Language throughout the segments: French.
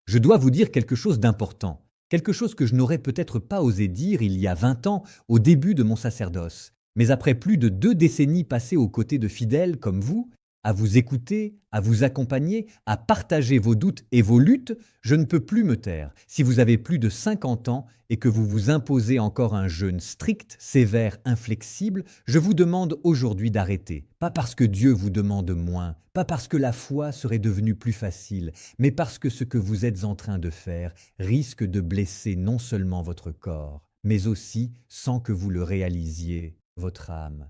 Je dois vous dire quelque chose d'important, quelque chose que je n'aurais peut-être pas osé dire il y a 20 ans, au début de mon sacerdoce. Mais après plus de 2 décennies passées aux côtés de fidèles comme vous, à vous écouter, à vous accompagner, à partager vos doutes et vos luttes, je ne peux plus me taire. Si vous avez plus de 50 ans et que vous vous imposez encore un jeûne strict, sévère, inflexible, je vous demande aujourd'hui d'arrêter. Pas parce que Dieu vous demande moins, pas parce que la foi serait devenue plus facile, mais parce que ce que vous êtes en train de faire risque de blesser non seulement votre corps, mais aussi, sans que vous le réalisiez, votre âme.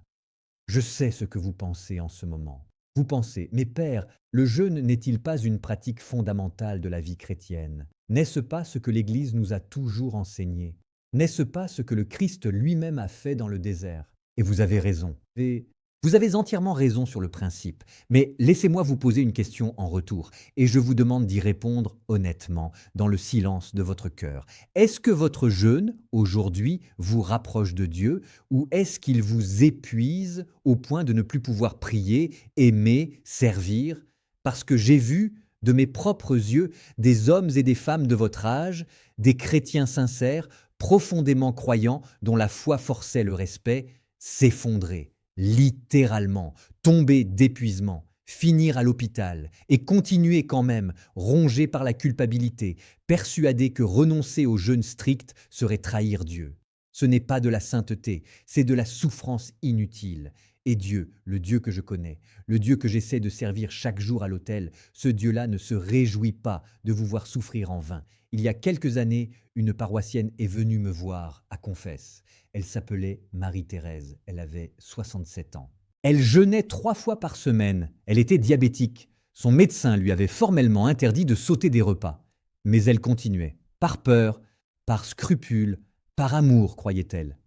Je sais ce que vous pensez en ce moment. Vous pensez, mais Père, le jeûne n'est-il pas une pratique fondamentale de la vie chrétienne? N'est-ce pas ce que l'Église nous a toujours enseigné? N'est-ce pas ce que le Christ lui-même a fait dans le désert? Et vous avez raison. Et vous avez entièrement raison sur le principe. Mais laissez-moi vous poser une question en retour, et je vous demande d'y répondre honnêtement, dans le silence de votre cœur. Est-ce que votre jeûne, aujourd'hui, vous rapproche de Dieu, ou est-ce qu'il vous épuise au point de ne plus pouvoir prier, aimer, servir? Parce que j'ai vu de mes propres yeux des hommes et des femmes de votre âge, des chrétiens sincères, profondément croyants, dont la foi forçait le respect, s'effondrer, littéralement, tomber d'épuisement, finir à l'hôpital et continuer quand même, rongés par la culpabilité, persuadés que renoncer au jeûne strict serait trahir Dieu. Ce n'est pas de la sainteté, c'est de la souffrance inutile. Et Dieu, le Dieu que je connais, le Dieu que j'essaie de servir chaque jour à l'autel, ce Dieu-là ne se réjouit pas de vous voir souffrir en vain. Il y a quelques années, une paroissienne est venue me voir à Confesse. Elle s'appelait Marie-Thérèse, elle avait 67 ans. Elle jeûnait 3 fois par semaine, elle était diabétique. Son médecin lui avait formellement interdit de sauter des repas. Mais elle continuait, par peur, par scrupule, par amour, croyait-elle.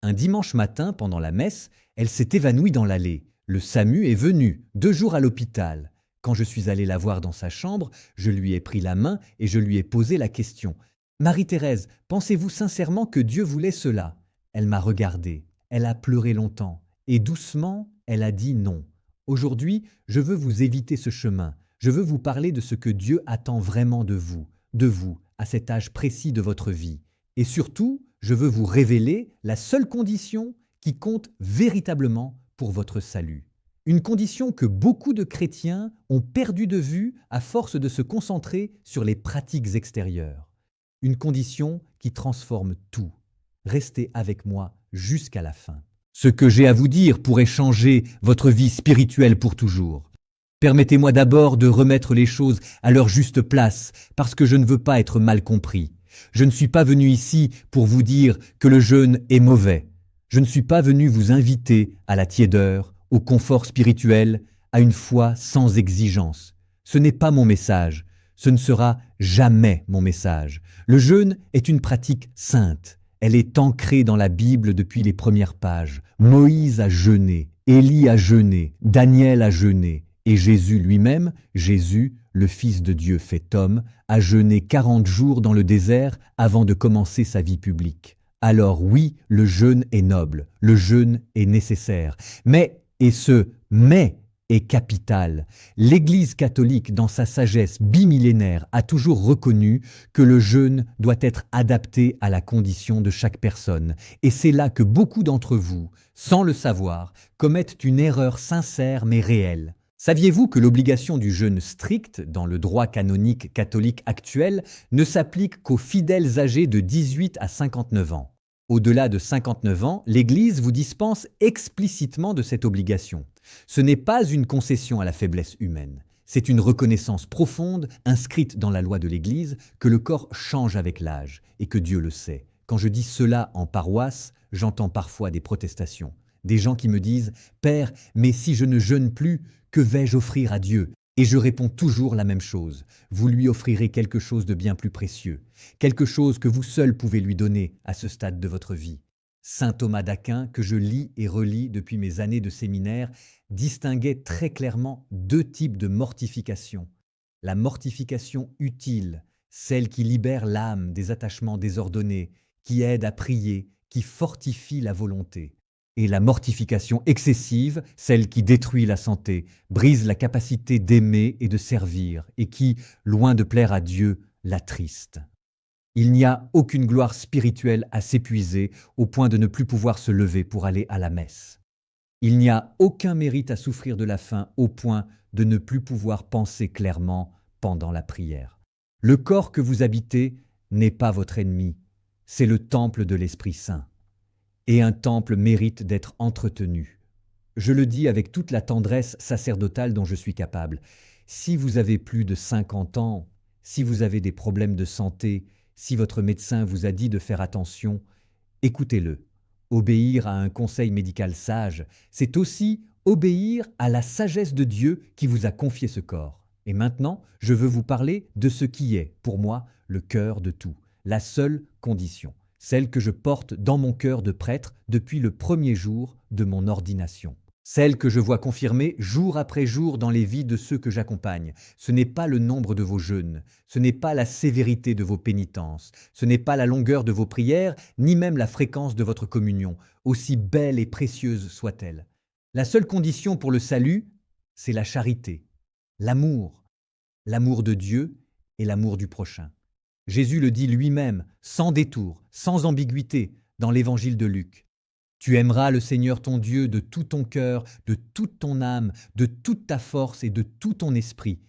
Un dimanche matin, pendant la messe, elle s'est évanouie dans l'allée. Le SAMU est venu, 2 jours à l'hôpital. Quand je suis allé la voir dans sa chambre, je lui ai pris la main et je lui ai posé la question. « Marie-Thérèse, pensez-vous sincèrement que Dieu voulait cela ?» Elle m'a regardé, elle a pleuré longtemps et doucement, elle a dit non. Aujourd'hui, je veux vous éviter ce chemin. Je veux vous parler de ce que Dieu attend vraiment de vous, à cet âge précis de votre vie. Et surtout, je veux vous révéler la seule condition qui compte véritablement pour votre salut. Une condition que beaucoup de chrétiens ont perdue de vue à force de se concentrer sur les pratiques extérieures. Une condition qui transforme tout. Restez avec moi jusqu'à la fin. Ce que j'ai à vous dire pourrait changer votre vie spirituelle pour toujours. Permettez-moi d'abord de remettre les choses à leur juste place, parce que je ne veux pas être mal compris. Je ne suis pas venu ici pour vous dire que le jeûne est mauvais. Je ne suis pas venu vous inviter à la tiédeur, au confort spirituel, à une foi sans exigence. Ce n'est pas mon message. Ce ne sera jamais mon message. Le jeûne est une pratique sainte. Elle est ancrée dans la Bible depuis les premières pages. Moïse a jeûné, Élie a jeûné, Daniel a jeûné, et Jésus lui-même, Jésus, le Fils de Dieu fait homme, a jeûné 40 jours dans le désert avant de commencer sa vie publique. Alors oui, le jeûne est noble, le jeûne est nécessaire. Mais, et ce « mais » est capital, l'Église catholique, dans sa sagesse bimillénaire, a toujours reconnu que le jeûne doit être adapté à la condition de chaque personne. Et c'est là que beaucoup d'entre vous, sans le savoir, commettent une erreur sincère mais réelle. Saviez-vous que l'obligation du jeûne strict, dans le droit canonique catholique actuel, ne s'applique qu'aux fidèles âgés de 18 à 59 ans? Au-delà de 59 ans, l'Église vous dispense explicitement de cette obligation. Ce n'est pas une concession à la faiblesse humaine. C'est une reconnaissance profonde, inscrite dans la loi de l'Église, que le corps change avec l'âge et que Dieu le sait. Quand je dis cela en paroisse, j'entends parfois des protestations. Des gens qui me disent « Père, mais si je ne jeûne plus, que vais-je offrir à Dieu ?» Et je réponds toujours la même chose. Vous lui offrirez quelque chose de bien plus précieux, quelque chose que vous seul pouvez lui donner à ce stade de votre vie. Saint Thomas d'Aquin, que je lis et relis depuis mes années de séminaire, distinguait très clairement 2 types de mortification. La mortification utile, celle qui libère l'âme des attachements désordonnés, qui aide à prier, qui fortifie la volonté. Et la mortification excessive, celle qui détruit la santé, brise la capacité d'aimer et de servir, et qui, loin de plaire à Dieu, l'attriste. Il n'y a aucune gloire spirituelle à s'épuiser au point de ne plus pouvoir se lever pour aller à la messe. Il n'y a aucun mérite à souffrir de la faim au point de ne plus pouvoir penser clairement pendant la prière. Le corps que vous habitez n'est pas votre ennemi, c'est le temple de l'Esprit Saint. Et un temple mérite d'être entretenu. Je le dis avec toute la tendresse sacerdotale dont je suis capable. Si vous avez plus de 50 ans, si vous avez des problèmes de santé, si votre médecin vous a dit de faire attention, écoutez-le. Obéir à un conseil médical sage, c'est aussi obéir à la sagesse de Dieu qui vous a confié ce corps. Et maintenant, je veux vous parler de ce qui est, pour moi, le cœur de tout, la seule condition, celle que je porte dans mon cœur de prêtre depuis le premier jour de mon ordination. Celle que je vois confirmée jour après jour dans les vies de ceux que j'accompagne. Ce n'est pas le nombre de vos jeûnes, ce n'est pas la sévérité de vos pénitences, ce n'est pas la longueur de vos prières, ni même la fréquence de votre communion, aussi belle et précieuse soit-elle. La seule condition pour le salut, c'est la charité, l'amour de Dieu et l'amour du prochain. Jésus le dit lui-même, sans détour, sans ambiguïté, dans l'évangile de Luc. Tu aimeras le Seigneur ton Dieu de tout ton cœur, de toute ton âme, de toute ta force et de tout ton esprit,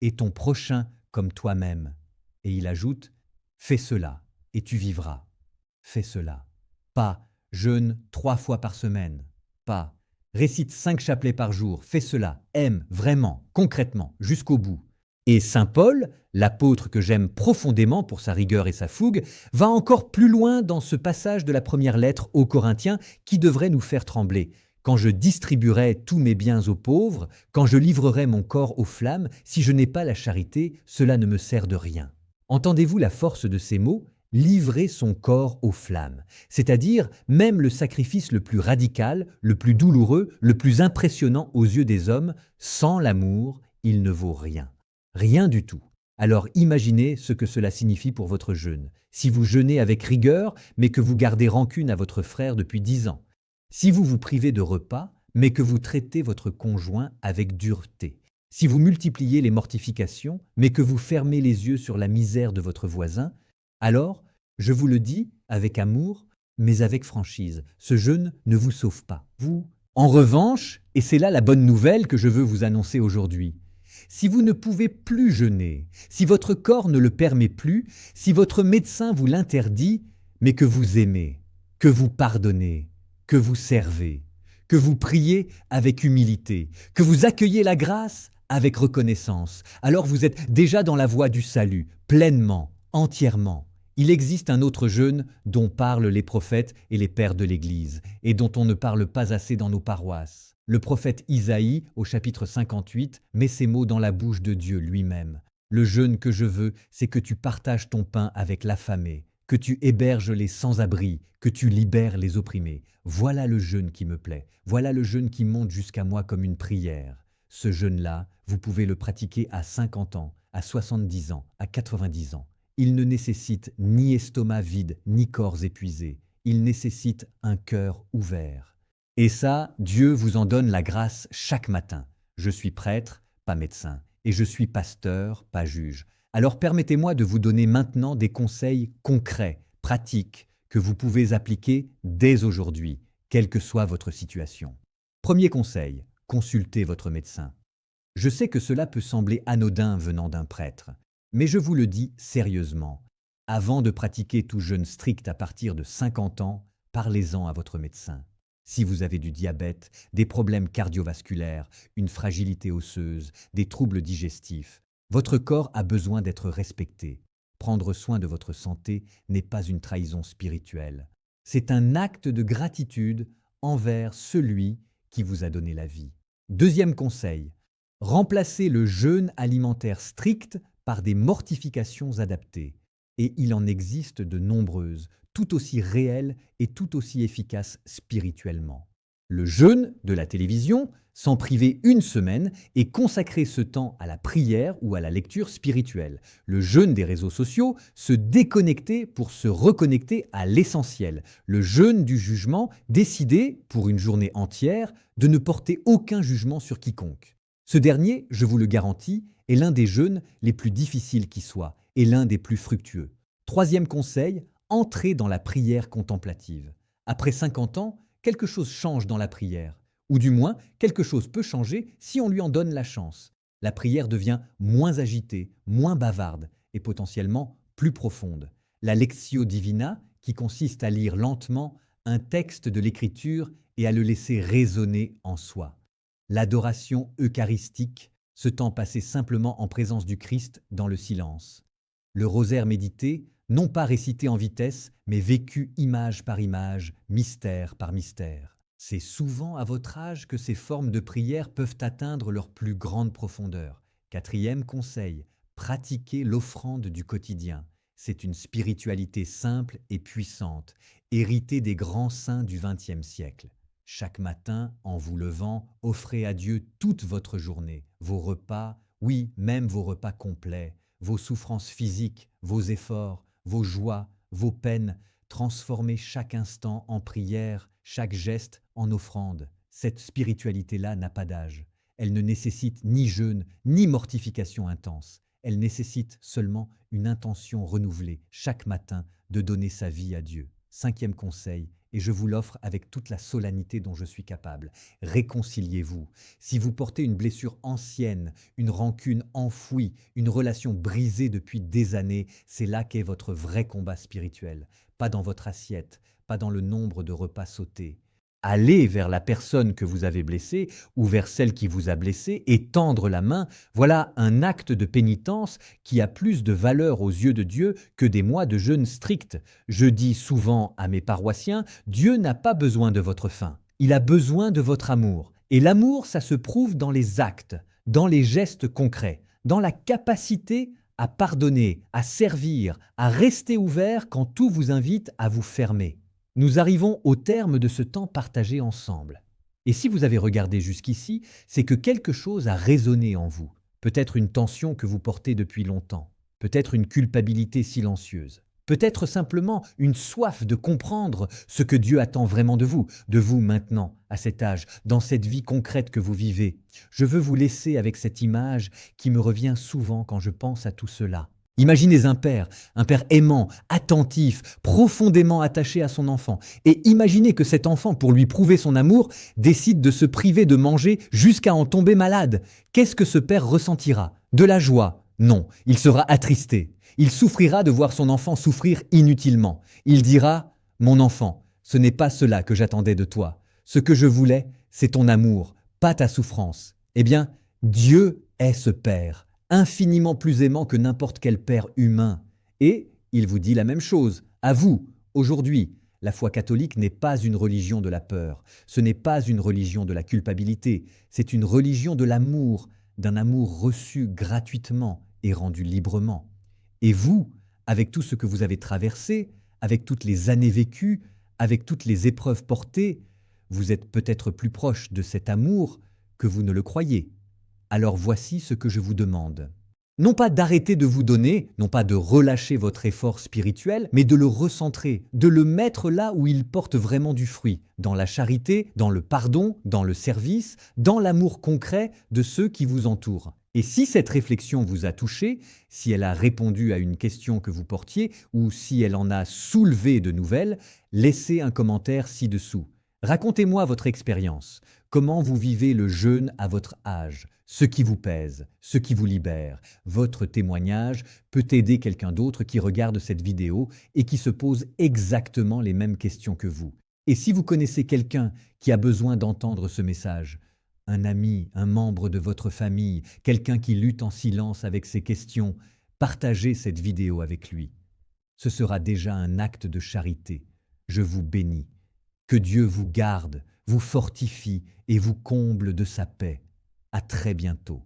et ton prochain comme toi-même. Et il ajoute, fais cela, et tu vivras. Fais cela. Pas jeûne 3 fois par semaine. Pas récite 5 chapelets par jour. Fais cela. Aime vraiment, concrètement, jusqu'au bout. Et saint Paul, l'apôtre que j'aime profondément pour sa rigueur et sa fougue, va encore plus loin dans ce passage de la première lettre aux Corinthiens qui devrait nous faire trembler. Quand je distribuerai tous mes biens aux pauvres, quand je livrerai mon corps aux flammes, si je n'ai pas la charité, cela ne me sert de rien. Entendez-vous la force de ces mots ? Livrer son corps aux flammes, c'est-à-dire même le sacrifice le plus radical, le plus douloureux, le plus impressionnant aux yeux des hommes, sans l'amour, il ne vaut rien. Rien du tout. Alors imaginez ce que cela signifie pour votre jeûne. Si vous jeûnez avec rigueur, mais que vous gardez rancune à votre frère depuis 10 ans. Si vous vous privez de repas, mais que vous traitez votre conjoint avec dureté. Si vous multipliez les mortifications, mais que vous fermez les yeux sur la misère de votre voisin, alors, je vous le dis avec amour, mais avec franchise, ce jeûne ne vous sauve pas. Vous, en revanche, et c'est là la bonne nouvelle que je veux vous annoncer aujourd'hui, si vous ne pouvez plus jeûner, si votre corps ne le permet plus, si votre médecin vous l'interdit, mais que vous aimez, que vous pardonnez, que vous servez, que vous priez avec humilité, que vous accueillez la grâce avec reconnaissance, alors vous êtes déjà dans la voie du salut, pleinement, entièrement. Il existe un autre jeûne dont parlent les prophètes et les pères de l'Église, et dont on ne parle pas assez dans nos paroisses. Le prophète Isaïe, au chapitre 58, met ces mots dans la bouche de Dieu lui-même. Le jeûne que je veux, c'est que tu partages ton pain avec l'affamé, que tu héberges les sans-abri, que tu libères les opprimés. Voilà le jeûne qui me plaît, voilà le jeûne qui monte jusqu'à moi comme une prière. Ce jeûne-là, vous pouvez le pratiquer à 50 ans, à 70 ans, à 90 ans. Il ne nécessite ni estomac vide, ni corps épuisés. Il nécessite un cœur ouvert. Et ça, Dieu vous en donne la grâce chaque matin. Je suis prêtre, pas médecin, et je suis pasteur, pas juge. Alors permettez-moi de vous donner maintenant des conseils concrets, pratiques, que vous pouvez appliquer dès aujourd'hui, quelle que soit votre situation. Premier conseil, consultez votre médecin. Je sais que cela peut sembler anodin venant d'un prêtre, mais je vous le dis sérieusement. Avant de pratiquer tout jeûne strict à partir de 50 ans, parlez-en à votre médecin. Si vous avez du diabète, des problèmes cardiovasculaires, une fragilité osseuse, des troubles digestifs, votre corps a besoin d'être respecté. Prendre soin de votre santé n'est pas une trahison spirituelle. C'est un acte de gratitude envers celui qui vous a donné la vie. Deuxième conseil, remplacez le jeûne alimentaire strict par des mortifications adaptées. Et il en existe de nombreuses, tout aussi réelles et tout aussi efficaces spirituellement. Le jeûne de la télévision, s'en priver une semaine et consacrer ce temps à la prière ou à la lecture spirituelle. Le jeûne des réseaux sociaux, se déconnecter pour se reconnecter à l'essentiel. Le jeûne du jugement, décider, pour une journée entière, de ne porter aucun jugement sur quiconque. Ce dernier, je vous le garantis, est l'un des jeûnes les plus difficiles qui soient, est l'un des plus fructueux. Troisième conseil, entrez dans la prière contemplative. Après 50 ans, quelque chose change dans la prière. Ou du moins, quelque chose peut changer si on lui en donne la chance. La prière devient moins agitée, moins bavarde et potentiellement plus profonde. La lectio divina, qui consiste à lire lentement un texte de l'Écriture et à le laisser résonner en soi. L'adoration eucharistique, ce temps passé simplement en présence du Christ dans le silence. Le rosaire médité, non pas récité en vitesse, mais vécu image par image, mystère par mystère. C'est souvent à votre âge que ces formes de prière peuvent atteindre leur plus grande profondeur. Quatrième conseil, pratiquez l'offrande du quotidien. C'est une spiritualité simple et puissante, héritée des grands saints du XXe siècle. Chaque matin, en vous levant, offrez à Dieu toute votre journée, vos repas, oui, même vos repas complets, vos souffrances physiques, vos efforts, vos joies, vos peines. Transformez chaque instant en prière, chaque geste en offrande. Cette spiritualité-là n'a pas d'âge. Elle ne nécessite ni jeûne, ni mortification intense. Elle nécessite seulement une intention renouvelée chaque matin de donner sa vie à Dieu. Cinquième conseil, et je vous l'offre avec toute la solennité dont je suis capable. Réconciliez-vous. Si vous portez une blessure ancienne, une rancune enfouie, une relation brisée depuis des années, c'est là qu'est votre vrai combat spirituel. Pas dans votre assiette, pas dans le nombre de repas sautés. Allez vers la personne que vous avez blessée ou vers celle qui vous a blessé et tendre la main, voilà un acte de pénitence qui a plus de valeur aux yeux de Dieu que des mois de jeûne strict. Je dis souvent à mes paroissiens, Dieu n'a pas besoin de votre faim, il a besoin de votre amour. Et l'amour, ça se prouve dans les actes, dans les gestes concrets, dans la capacité à pardonner, à servir, à rester ouvert quand tout vous invite à vous fermer. Nous arrivons au terme de ce temps partagé ensemble. Et si vous avez regardé jusqu'ici, c'est que quelque chose a résonné en vous. Peut-être une tension que vous portez depuis longtemps. Peut-être une culpabilité silencieuse. Peut-être simplement une soif de comprendre ce que Dieu attend vraiment de vous maintenant, à cet âge, dans cette vie concrète que vous vivez. Je veux vous laisser avec cette image qui me revient souvent quand je pense à tout cela. Imaginez un père aimant, attentif, profondément attaché à son enfant. Et imaginez que cet enfant, pour lui prouver son amour, décide de se priver de manger jusqu'à en tomber malade. Qu'est-ce que ce père ressentira? De la joie? Non, il sera attristé. Il souffrira de voir son enfant souffrir inutilement. Il dira « Mon enfant, ce n'est pas cela que j'attendais de toi. Ce que je voulais, c'est ton amour, pas ta souffrance. » Eh bien, Dieu est ce père, infiniment plus aimant que n'importe quel père humain. Et il vous dit la même chose, à vous, aujourd'hui. La foi catholique n'est pas une religion de la peur, ce n'est pas une religion de la culpabilité, c'est une religion de l'amour, d'un amour reçu gratuitement et rendu librement. Et vous, avec tout ce que vous avez traversé, avec toutes les années vécues, avec toutes les épreuves portées, vous êtes peut-être plus proche de cet amour que vous ne le croyez. Alors voici ce que je vous demande. Non pas d'arrêter de vous donner, non pas de relâcher votre effort spirituel, mais de le recentrer, de le mettre là où il porte vraiment du fruit, dans la charité, dans le pardon, dans le service, dans l'amour concret de ceux qui vous entourent. Et si cette réflexion vous a touché, si elle a répondu à une question que vous portiez, ou si elle en a soulevé de nouvelles, laissez un commentaire ci-dessous. Racontez-moi votre expérience. Comment vous vivez le jeûne à votre âge? Ce qui vous pèse, ce qui vous libère. Votre témoignage peut aider quelqu'un d'autre qui regarde cette vidéo et qui se pose exactement les mêmes questions que vous. Et si vous connaissez quelqu'un qui a besoin d'entendre ce message, un ami, un membre de votre famille, quelqu'un qui lutte en silence avec ces questions, partagez cette vidéo avec lui. Ce sera déjà un acte de charité. Je vous bénis. Que Dieu vous garde, vous fortifie et vous comble de sa paix. À très bientôt.